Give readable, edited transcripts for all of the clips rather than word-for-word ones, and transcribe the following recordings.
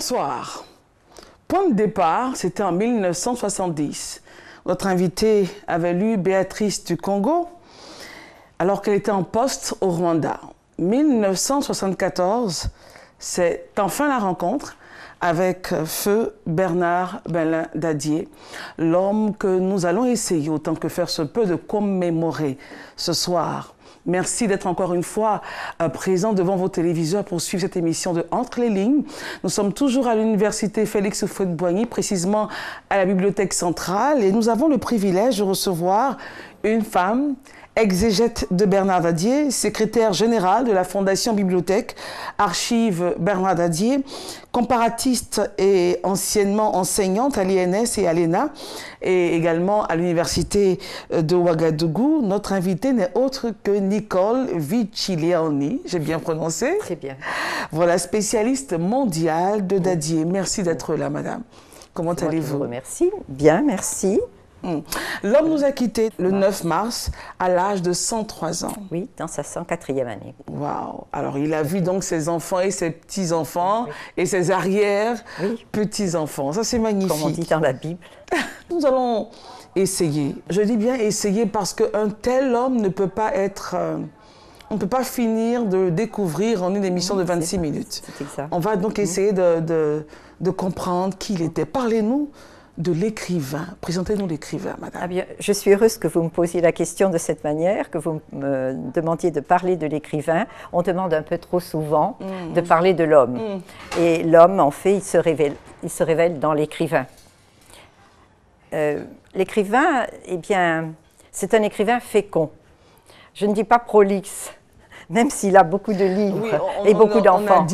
Bonsoir. Point de départ, c'était en 1970. Notre invitée avait lu Béatrice du Congo alors qu'elle était en poste au Rwanda. 1974, c'est enfin la rencontre avec feu Bernard Belin Dadier, l'homme que nous allons essayer autant que faire se peut de commémorer ce soir. Merci d'être encore une fois présent devant vos téléviseurs pour suivre cette émission de Entre les lignes. Nous sommes toujours à l'université Félix Houphouët-Boigny, précisément à la Bibliothèque centrale, et nous avons le privilège de recevoir une femme, exégète de Bernard Dadier, secrétaire générale de la Fondation Bibliothèque, Archives Bernard Dadier, comparatiste et anciennement enseignante à l'INS et à l'ENA, et également à l'université de Ouagadougou. Notre invitée n'est autre que Nicole Viciliani, j'ai bien prononcé? Très bien. Voilà, spécialiste mondiale de Dadier. Merci d'être là, madame. Comment allez-vous? Je vous remercie. Bien, merci. L'homme nous a quittés le 9 mars à l'âge de 103 ans. Oui, dans sa 104e année. Waouh! Alors, il a vu donc ses enfants et ses petits-enfants et ses arrière-petits-enfants. Ça, c'est magnifique. Comme on dit dans la Bible. Nous allons essayer. Je dis bien essayer parce qu'un tel homme ne peut pas être... on ne peut pas finir de le découvrir en une émission de 26 minutes. On va donc essayer de comprendre qui il était. Parlez-nous de l'écrivain. Présentez-nous l'écrivain, madame. Ah bien, je suis heureuse que vous me posiez la question de cette manière, que vous me demandiez de parler de l'écrivain. On demande un peu trop souvent de parler de l'homme. Et l'homme, en fait, il se révèle dans l'écrivain. L'écrivain, eh bien, c'est un écrivain fécond. Je ne dis pas prolixe, même s'il a beaucoup de livres et beaucoup d'enfants.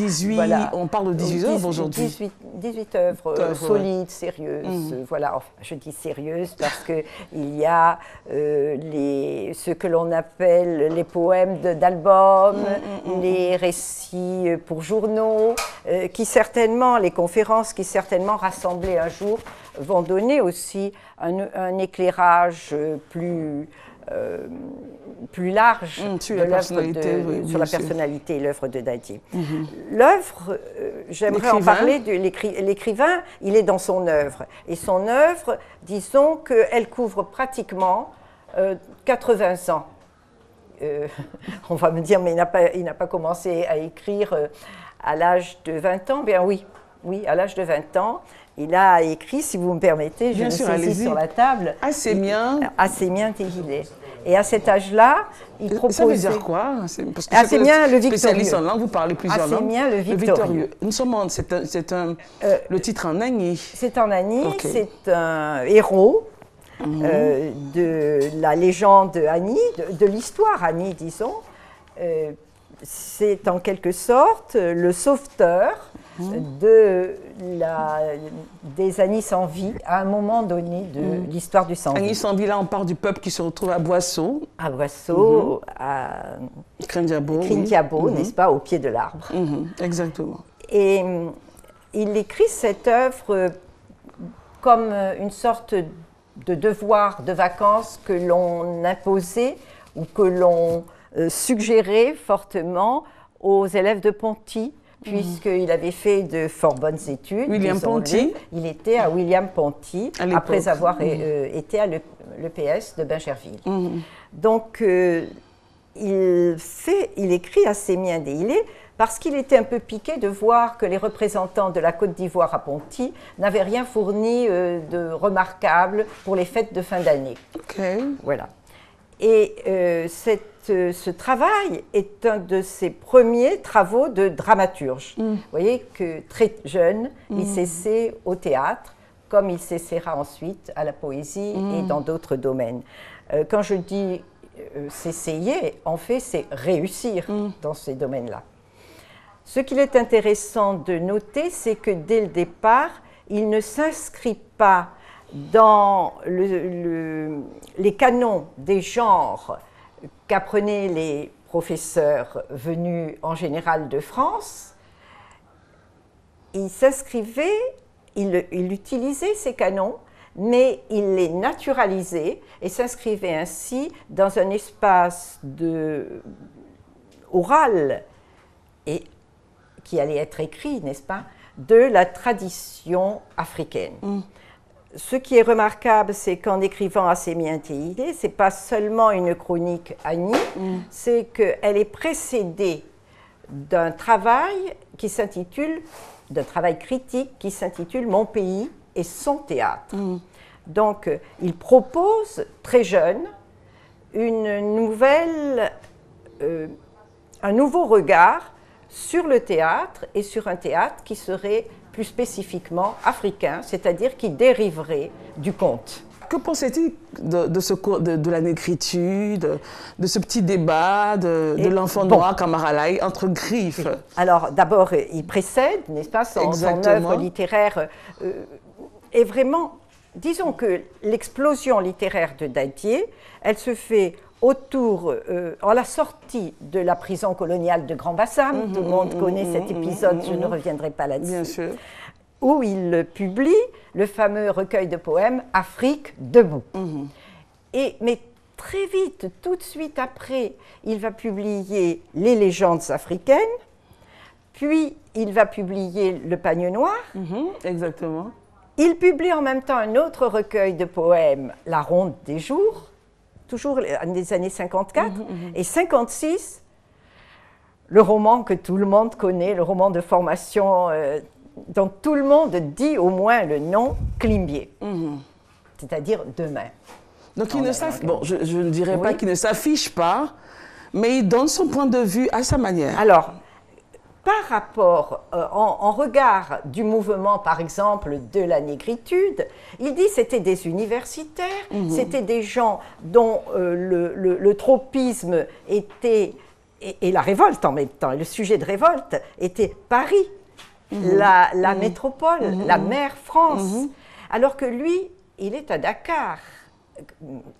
On parle de 18 œuvres aujourd'hui. 18 œuvres solides, sérieuses. Voilà, enfin, je dis sérieuses parce qu'il y a ce que l'on appelle les poèmes d'albums, les récits pour journaux, les conférences qui certainement rassemblées un jour vont donner aussi un éclairage plus large sur la personnalité et l'œuvre de Dadier. L'œuvre, j'aimerais en parler de l'écrivain, il est dans son œuvre. Et son œuvre, disons qu'elle couvre pratiquement 80 ans. On va me dire, mais il n'a pas commencé à écrire à l'âge de 20 ans. Bien oui, à l'âge de 20 ans. Il a écrit, si vous me permettez, je le saisis sur la table. Assémien. Assémien Téhilé. Et à cet âge-là, il proposait... Ça veut dire quoi? Assémien le victorieux. Spécialiste en langue, vous parlez plusieurs langues. Assémien le victorieux. Nous sommes le titre en Agni. C'est en Agni, c'est un héros de la légende Agni, de l'histoire Agni, disons. C'est en quelque sorte le sauveteur des Agni sans vie à un moment donné de l'histoire du sans-vie. Agni sans vie, là on parle du peuple qui se retrouve à Boisseau. À Boisseau, à Krindiabo, n'est-ce pas, au pied de l'arbre. Exactement. Et il écrit cette œuvre comme une sorte de devoir de vacances que l'on imposait ou que l'on suggérait fortement aux élèves de Ponty, puisqu'il avait fait de fort bonnes études. William Ponty. Il était à William Ponty, après avoir été à l'EPS de Bingerville. Donc, il écrit Assémien Téhilé parce qu'il était un peu piqué de voir que les représentants de la Côte d'Ivoire à Ponty n'avaient rien fourni de remarquable pour les fêtes de fin d'année. Voilà. Et ce travail est un de ses premiers travaux de dramaturge. Vous voyez que très jeune, il s'essaie au théâtre, comme il s'essaiera ensuite à la poésie et dans d'autres domaines. Quand je dis s'essayer, en fait, c'est réussir dans ces domaines-là. Ce qu'il est intéressant de noter, c'est que dès le départ, il ne s'inscrit pas dans les canons des genres qu'apprenaient les professeurs venus en général de France. Il s'inscrivait, il utilisait ces canons, mais il les naturalisait et s'inscrivait ainsi dans un espace oral et qui allait être écrit, n'est-ce pas, de la tradition africaine. Ce qui est remarquable, c'est qu'en écrivant Assemi Nteile, ce n'est pas seulement une chronique Annie, c'est qu'elle est précédée d'un travail critique qui s'intitule Mon pays et son théâtre. Donc, il propose, très jeune, un nouveau regard sur le théâtre et sur un théâtre qui serait plus spécifiquement africain, c'est-à-dire qui dériverait du conte. Que pensait-il de la négritude, de ce petit débat de l'enfant noir Kamaralai entre griffes? Alors d'abord, il précède, n'est-ce pas, son œuvre littéraire est vraiment... Disons que l'explosion littéraire de Dadier, elle se fait à la sortie de la prison coloniale de Grand Bassam, tout le monde connaît cet épisode, je ne reviendrai pas là-dessus, où il publie le fameux recueil de poèmes « Afrique debout ». Mais très vite, tout de suite après, il va publier « Les légendes africaines », puis il va publier « Le pagne noir ». Exactement. Il publie en même temps un autre recueil de poèmes « La ronde des jours », toujours des années 54, et 56, le roman que tout le monde connaît, le roman de formation dont tout le monde dit au moins le nom, Climbié, c'est-à-dire demain. Donc je ne dirais pas qu'il ne s'affiche pas, mais il donne son point de vue à sa manière. Alors, par rapport, en regard du mouvement, par exemple, de la négritude, il dit que c'était des universitaires, c'était des gens dont le tropisme était, et la révolte en même temps, et le sujet de révolte était Paris, la métropole, la mère France, alors que lui, il est à Dakar.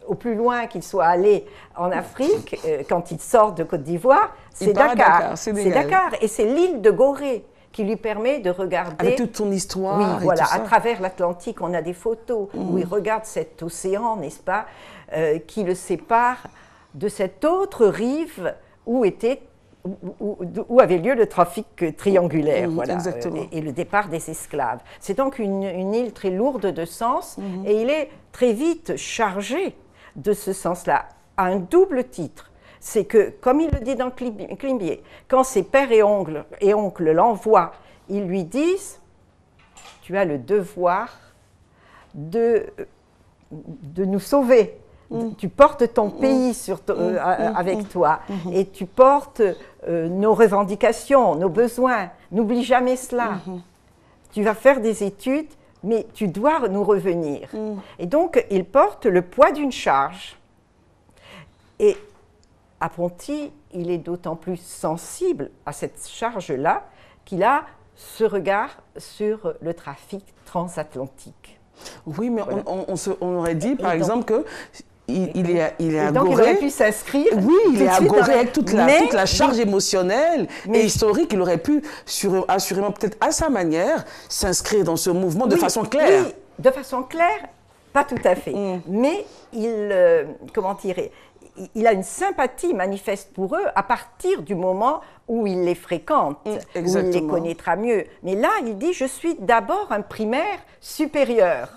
Au plus loin qu'il soit allé en Afrique, quand il sort de Côte d'Ivoire, c'est Dakar. C'est Dakar. Et c'est l'île de Gorée qui lui permet de regarder... Avec toute son histoire. Oui, voilà. À travers l'Atlantique, on a des photos où il regarde cet océan, n'est-ce pas, qui le sépare de cette autre rive où avait lieu le trafic triangulaire, voilà, et le départ des esclaves. C'est donc une île très lourde de sens, et il est très vite chargé de ce sens-là, à un double titre. C'est que, comme il le dit dans Climbié, quand ses pères et oncles l'envoient, ils lui disent « Tu as le devoir de nous sauver ». Tu portes ton pays avec toi et tu portes nos revendications, nos besoins. N'oublie jamais cela. Tu vas faire des études, mais tu dois nous revenir. Et donc, il porte le poids d'une charge. Et à Ponty, il est d'autant plus sensible à cette charge-là qu'il a ce regard sur le trafic transatlantique. Oui, mais voilà. on aurait dit, par exemple, que il est à donc, Gorée. Il aurait pu s'inscrire. Oui, il est à Gorée avec toute la charge émotionnelle et historique. Il aurait pu, assurément, peut-être à sa manière, s'inscrire dans ce mouvement de façon claire. Oui, de façon claire, pas tout à fait. Mais comment dire, il a une sympathie manifeste pour eux à partir du moment où il les fréquente, où il les connaîtra mieux. Mais là, il dit « Je suis d'abord un primaire supérieur ».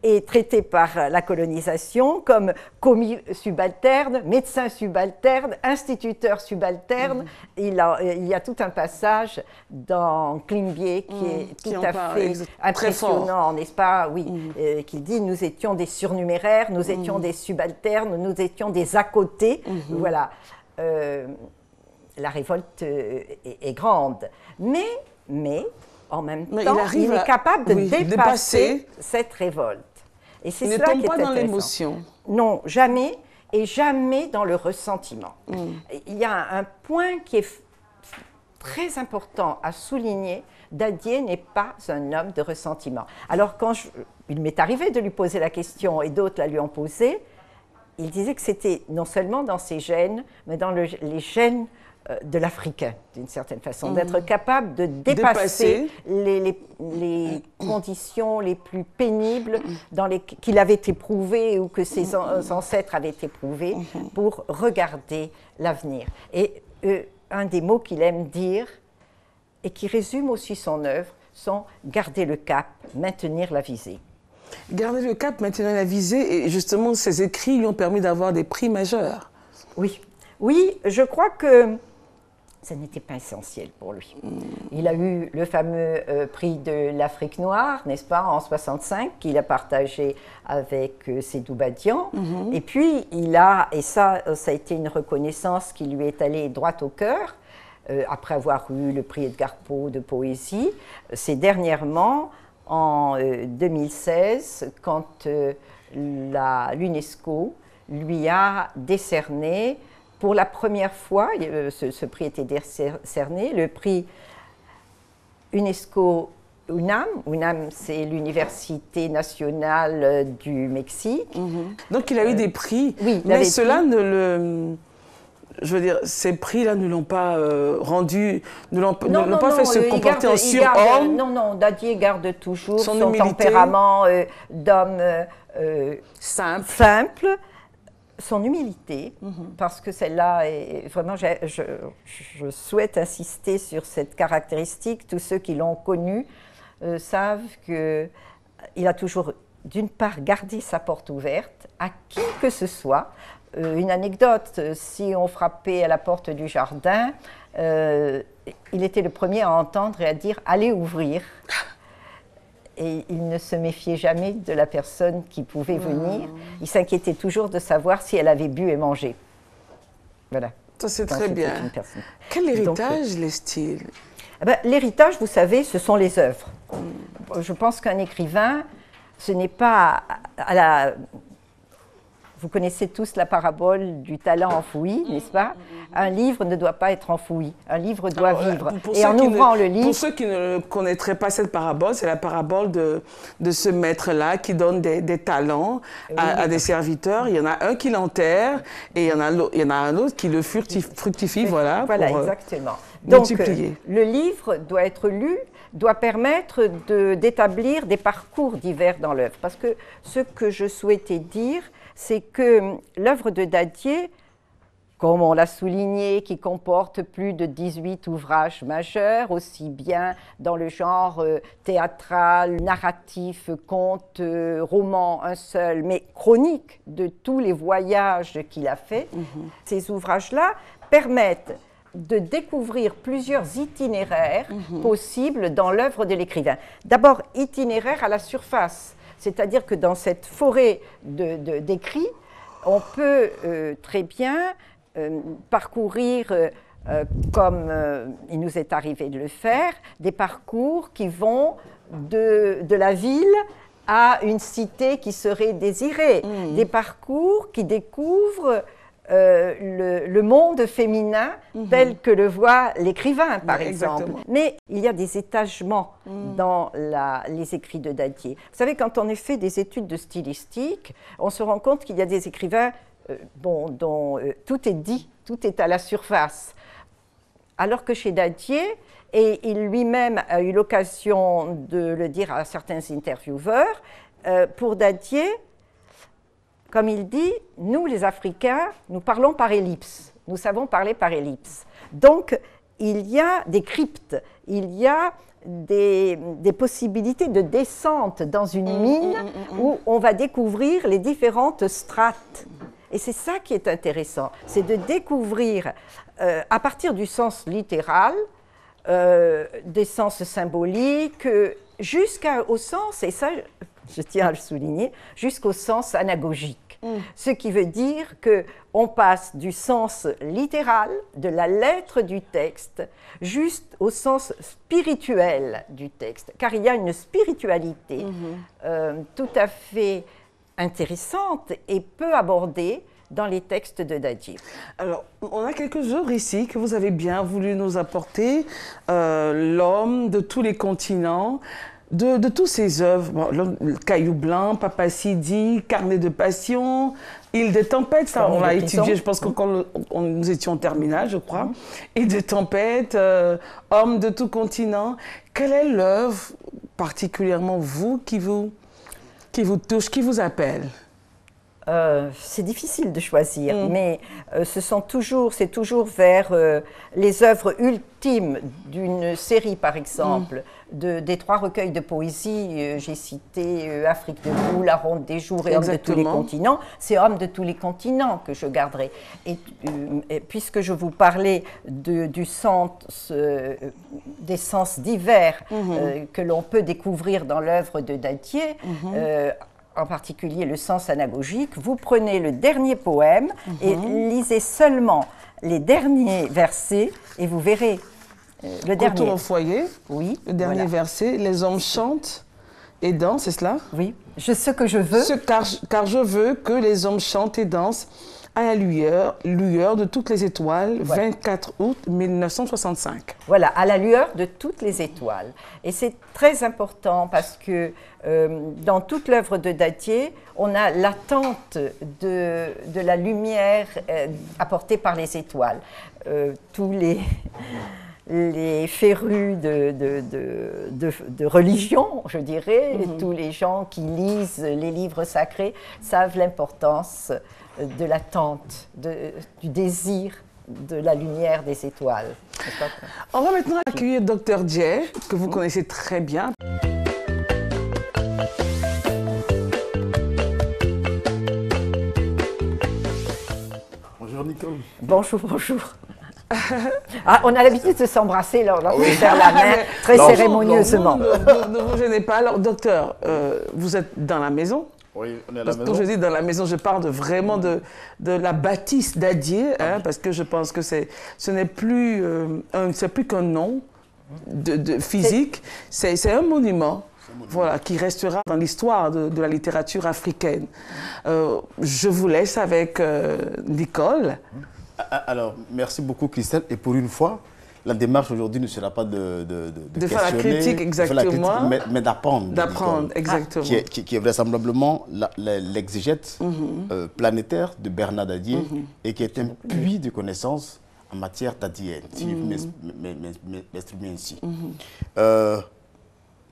Et traité par la colonisation comme commis subalterne, médecin subalterne, instituteur subalterne. Il y a tout un passage dans Climbié qui est tout à fait impressionnant, n'est-ce pas? Oui, qui dit « Nous étions des surnuméraires, nous étions des subalternes, nous étions des à côté ». Voilà. La révolte est grande. Mais en même temps, il est capable de dépasser cette révolte. Et c'est cela qui est intéressant. Il ne tombe pas dans l'émotion. Non, jamais, et jamais dans le ressentiment. Il y a un point qui est très important à souligner. Dadier n'est pas un homme de ressentiment. Alors, il m'est arrivé de lui poser la question, et d'autres la lui ont posée, il disait que c'était non seulement dans ses gènes, mais dans les gènes de l'Africain, d'une certaine façon, d'être capable de dépasser les conditions les plus pénibles qu'il avait éprouvées ou que ses ancêtres avaient éprouvées pour regarder l'avenir. Et un des mots qu'il aime dire et qui résume aussi son œuvre, sont garder le cap, maintenir la visée. Garder le cap, maintenir la visée, et justement, ces écrits lui ont permis d'avoir des prix majeurs. Oui, oui, je crois que ça n'était pas essentiel pour lui. Il a eu le fameux prix de l'Afrique noire, n'est-ce pas, en 65, qu'il a partagé avec Sédou Badian. Et puis, il a, et ça a été une reconnaissance qui lui est allée droit au cœur, après avoir eu le prix Edgar Poe de poésie, c'est dernièrement, en 2016, quand l'UNESCO lui a décerné, pour la première fois, ce prix était décerné, le prix UNESCO UNAM. UNAM, c'est l'Université nationale du Mexique. Donc il a eu des prix, oui, mais cela ne le... Je veux dire, ces prix-là ne l'ont pas rendu, ne l'ont pas fait se comporter en surhomme. Non, Dadier garde toujours son tempérament d'homme simple, son humilité, parce que celle-là, vraiment, je souhaite insister sur cette caractéristique. Tous ceux qui l'ont connu savent qu'il a toujours, d'une part, gardé sa porte ouverte à qui que ce soit. Une anecdote, si on frappait à la porte du jardin, il était le premier à entendre et à dire « allez ouvrir ». Et il ne se méfiait jamais de la personne qui pouvait venir. Il s'inquiétait toujours de savoir si elle avait bu et mangé. Voilà. Ça, c'est très bien. Quel héritage laisse-t-il? L'héritage, vous savez, ce sont les œuvres. Je pense qu'un écrivain, ce n'est pas à la... Vous connaissez tous la parabole du talent enfoui, n'est-ce pas? Un livre ne doit pas être enfoui, un livre doit vivre. Et en ouvrant le livre... Pour ceux qui ne connaîtraient pas cette parabole, c'est la parabole de ce maître-là qui donne des talents à des serviteurs. Il y en a un qui l'enterre et il y en a un autre qui le fructifie, voilà. Voilà, exactement. Donc, le livre doit être lu, doit permettre d'établir des parcours divers dans l'œuvre. Parce que ce que je souhaitais dire, c'est que l'œuvre de Dadier, comme on l'a souligné, qui comporte plus de 18 ouvrages majeurs, aussi bien dans le genre théâtral, narratif, conte, roman, un seul, mais chronique de tous les voyages qu'il a faits. Ces ouvrages-là permettent de découvrir plusieurs itinéraires possibles dans l'œuvre de l'écrivain. D'abord, itinéraire à la surface. C'est-à-dire que dans cette forêt d'écrits, on peut très bien parcourir, comme il nous est arrivé de le faire, des parcours qui vont de la ville à une cité qui serait désirée, des parcours qui découvrent le monde féminin tel que le voit l'écrivain, par exemple. Exactement. Mais il y a des étagements dans les écrits de Dadier. Vous savez, quand on fait des études de stylistique, on se rend compte qu'il y a des écrivains dont tout est dit, tout est à la surface. Alors que chez Dadier, et il lui-même a eu l'occasion de le dire à certains intervieweurs, pour Dadier, comme il dit, nous les Africains, nous parlons par ellipse, nous savons parler par ellipse. Donc, il y a des cryptes, il y a des possibilités de descente dans une mine où on va découvrir les différentes strates. Et c'est ça qui est intéressant, c'est de découvrir, à partir du sens littéral, des sens symboliques, jusqu'au sens, et ça je tiens à le souligner, jusqu'au sens anagogique. Ce qui veut dire qu'on passe du sens littéral, de la lettre du texte, juste au sens spirituel du texte. Car il y a une spiritualité tout à fait intéressante et peu abordée dans les textes de Dadier. Alors, on a quelques œuvres ici que vous avez bien voulu nous apporter. L'homme de tous les continents. De tous ces œuvres, bon, Caillou blanc, Papa Sidi, Carnet de passion, Île des tempêtes, ça on l'a étudié, je pense que quand nous étions en terminale, je crois. Île des tempêtes, Homme de tout continent. Quelle est l'œuvre, particulièrement vous, qui vous touche, qui vous appelle? C'est difficile de choisir, mais c'est toujours vers les œuvres ultimes d'une série, par exemple, des 3 recueils de poésie. J'ai cité Afrique debout, La Ronde des jours et Hommes de tous les continents. C'est Hommes de tous les continents que je garderai. Et puisque je vous parlais des sens divers que l'on peut découvrir dans l'œuvre de Dadier, en particulier le sens anagogique, vous prenez le dernier poème et lisez seulement les derniers versets et vous verrez le dernier. Retour au foyer, oui, le dernier verset, les hommes chantent et dansent, c'est cela? Oui, ce que je veux. Car je veux que les hommes chantent et dansent à la lueur de toutes les étoiles, 24 août 1965. Voilà, à la lueur de toutes les étoiles. Et c'est très important parce que dans toute l'œuvre de Dadier, on a l'attente de la lumière apportée par les étoiles. Tous les férus de religion, je dirais, tous les gens qui lisent les livres sacrés savent l'importance de l'attente, du désir de la lumière des étoiles. On va maintenant accueillir Dr Dier, que vous connaissez très bien. Bonjour Nicole. Bonjour, bonjour. On a l'habitude de s'embrasser lorsqu'on serre la main, très cérémonieusement. Ne vous gênez pas. Alors, docteur, vous êtes dans la maison? Oui, on est à la maison. Quand je dis dans la maison, je parle vraiment de la bâtisse Dadier, parce que je pense que ce n'est plus qu'un nom physique, c'est un monument. Voilà, qui restera dans l'histoire de la littérature africaine. Je vous laisse avec Nicole. Alors, merci beaucoup Christelle. Et pour une fois, la démarche aujourd'hui ne sera pas de faire la critique, exactement. Mais d'apprendre. D'apprendre, exactement. Qui est vraisemblablement l'exégète planétaire de Bernard Dadier et qui est un puits de connaissances en matière dadienne, si je m'exprime ainsi.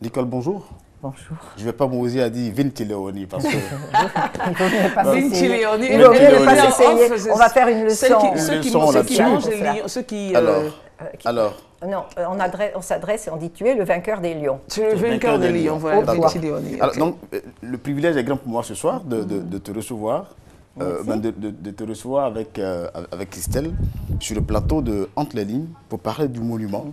Nicole, bonjour. Bonjour. Je ne vais pas m'oser à dire Vinci Leoni parce que... Vinci Leoni. Il vaut mieux ne pas s'essayer. On va faire une leçon. Ceux qui mangent les lions, ceux qui... Alors. Non, on s'adresse et on dit tu es le vainqueur des lions. Tu es le vainqueur des lions, voilà, Vinci Leoni. Alors, donc, le privilège est grand pour moi ce soir de te recevoir. De te recevoir avec Christelle sur le plateau de Entre les lignes pour parler du monument.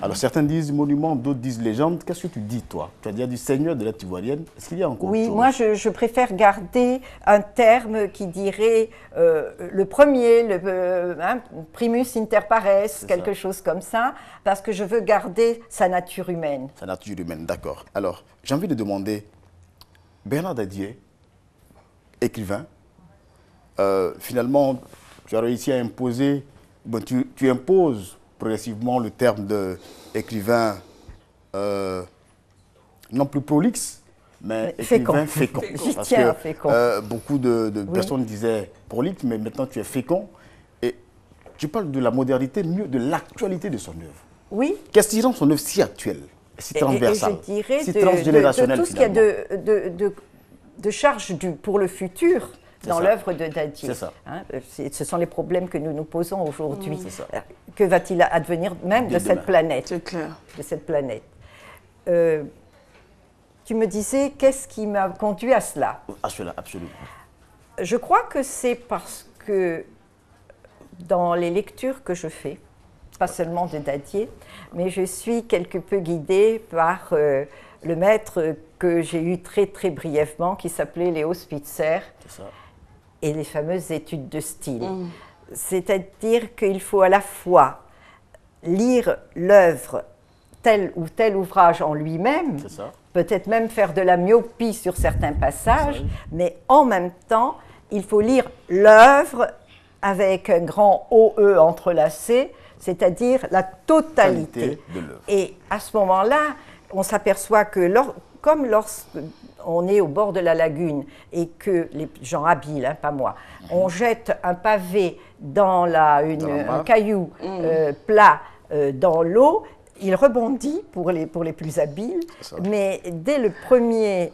Alors certains disent monument, d'autres disent légende. Qu'est-ce que tu dis toi? Tu as dit du Seigneur de la Ivoirienne. Est-ce qu'il y a encore Oui, moi je préfère garder un terme qui dirait le premier, primus inter pares, quelque chose comme ça, parce que je veux garder sa nature humaine. Sa nature humaine, d'accord. Alors j'ai envie de demander, Bernard Dadier, écrivain, finalement tu as réussi à imposer, tu imposes progressivement le terme d'écrivain non plus prolixe, mais écrivain fécond. Parce que fécond. Beaucoup de personnes disaient prolixe, mais maintenant tu es fécond. Et tu parles de la modernité, mieux de l'actualité de son œuvre. Oui. Qu'est-ce qui rend son œuvre si actuelle, si transversale, je dirais si transgénérationnelle de tout ce qu'il y a de charge pour le futur dans l'œuvre de Dadier. C'est ça. Ce sont les problèmes que nous nous posons aujourd'hui. Que va-t-il advenir même de cette planète? C'est clair. De cette planète. Tu me disais, qu'est-ce qui m'a conduit à cela? À cela, absolument. Je crois que c'est parce que dans les lectures que je fais, pas seulement de Dadier, mais je suis quelque peu guidée par le maître que j'ai eu très très brièvement, qui s'appelait Léo Spitzer. C'est ça. Et les fameuses études de style. C'est-à-dire qu'il faut à la fois lire l'œuvre, tel ou tel ouvrage en lui-même, peut-être même faire de la myopie sur certains passages, mais en même temps, il faut lire l'œuvre avec un grand OE entrelacé, c'est-à-dire la totalité. De l'œuvre. Et à ce moment-là, on s'aperçoit que comme lorsqu'on est au bord de la lagune et que les gens habiles, pas moi, on jette un pavé dans un caillou plat dans l'eau, il rebondit pour les plus habiles, mais dès le premier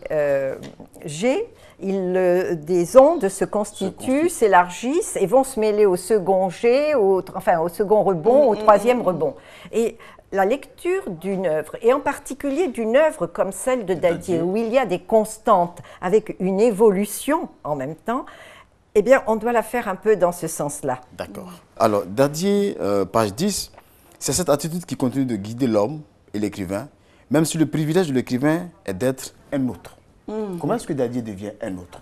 G, des ondes se constituent, s'élargissent et vont se mêler au second G, au second rebond, au troisième rebond. Et la lecture d'une œuvre, et en particulier d'une œuvre comme celle de Dadier, où il y a des constantes avec une évolution en même temps, eh bien, on doit la faire un peu dans ce sens-là. D'accord. Alors, Dadier, page 10, c'est cette attitude qui continue de guider l'homme et l'écrivain, même si le privilège de l'écrivain est d'être un autre. Comment est-ce que Dadier devient un autre?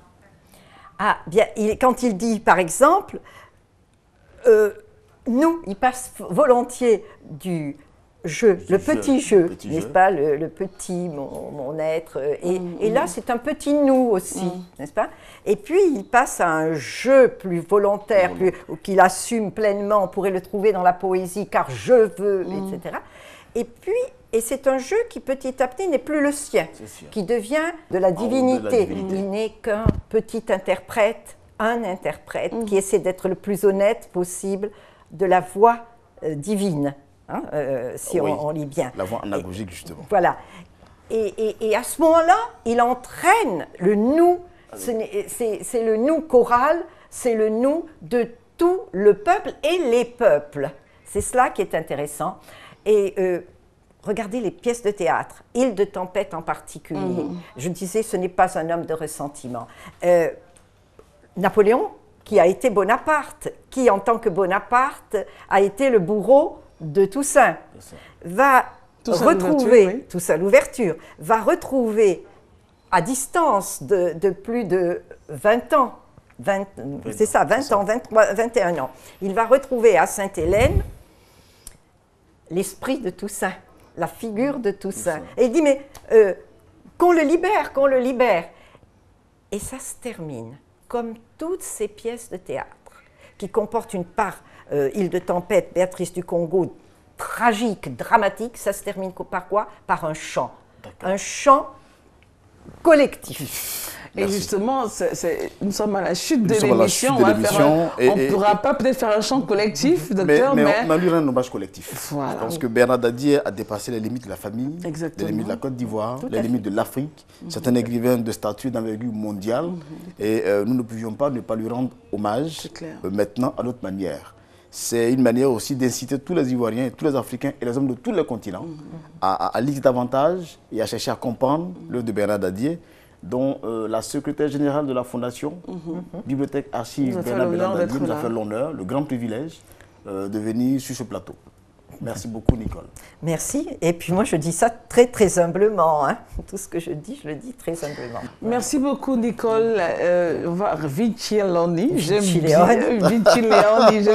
Ah, bien, quand il dit, par exemple, nous, il passe volontiers du jeu, le petit jeu, n'est-ce pas, le petit, mon être, et là, c'est un petit nous aussi, n'est-ce pas? Et puis, il passe à un jeu plus volontaire, qu'il assume pleinement, on pourrait le trouver dans la poésie, car je veux, etc. Et puis, et c'est un jeu qui petit à petit n'est plus le sien, qui devient de la divinité. Il n'est qu'un petit interprète, un interprète qui essaie d'être le plus honnête possible de la voix divine, hein, si on lit bien. La voix anagogique, justement. Voilà. Et à ce moment-là, il entraîne le nous, c'est le nous choral, c'est le nous de tout le peuple et les peuples. C'est cela qui est intéressant. Et regardez les pièces de théâtre, Île de tempête en particulier. Je disais, ce n'est pas un homme de ressentiment. Napoléon, qui a été Bonaparte, qui en tant que Bonaparte a été le bourreau de Toussaint, va retrouver, Toussaint l'ouverture, va retrouver à distance de plus de 20 ans, c'est ça, 20 ans, 23, 21 ans, il va retrouver à Sainte-Hélène l'esprit de Toussaint, la figure de Toussaint. Et il dit, mais qu'on le libère, qu'on le libère. Et ça se termine, comme toutes ces pièces de théâtre, qui comportent une part, Île de tempête, Béatrice du Congo, tragique, dramatique, ça se termine par quoi? Par un chant. Un chant collectif. Et justement, nous sommes à la chute de l'émission. On ne pourra pas peut-être faire un chant collectif, docteur, mais on a lui un hommage collectif. Voilà. Je pense que Bernard Dadier a dépassé les limites de la famille, les limites de la Côte d'Ivoire, les limites de l'Afrique. C'est un écrivain de statut d'envergure mondiale. Et nous ne pouvions pas ne pas lui rendre hommage maintenant à notre manière. C'est une manière aussi d'inciter tous les Ivoiriens, et tous les Africains et les hommes de tous les continents à lire davantage et à chercher à comprendre l'œuvre de Bernard Dadier, dont la secrétaire générale de la Fondation, Bibliothèque Archives Bernard Dadier, nous a fait l'honneur, le grand privilège de venir sur ce plateau. Merci beaucoup, Nicole. Merci. Et puis moi, je dis ça très, très humblement. Hein. Tout ce que je le dis très humblement. Merci beaucoup, Nicole. Vincileoni, j'aime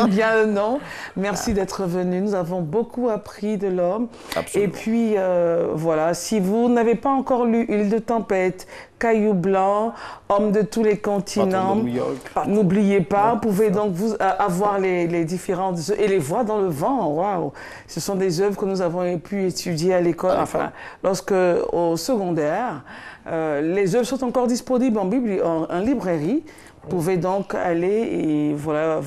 bien le nom. Merci d'être venu. Nous avons beaucoup appris de l'homme. Et puis, voilà, si vous n'avez pas encore lu Île de tempête, Caillou blanc, Homme de tous les continents, n'oubliez pas, vous pouvez donc avoir les différentes et les voix dans le vent. Waouh, ce sont des œuvres que nous avons pu étudier à l'école, enfin, au secondaire. Les œuvres sont encore disponibles en librairie. Vous pouvez donc aller et voilà,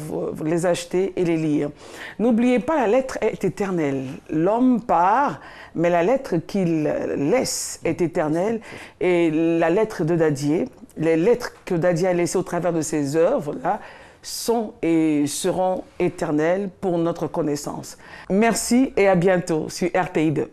les acheter et les lire. N'oubliez pas, la lettre est éternelle. L'homme part, mais la lettre qu'il laisse est éternelle. Et la lettre de Dadier, les lettres que Dadier a laissées au travers de ses œuvres, là, sont et seront éternelles pour notre connaissance. Merci et à bientôt sur RTI2.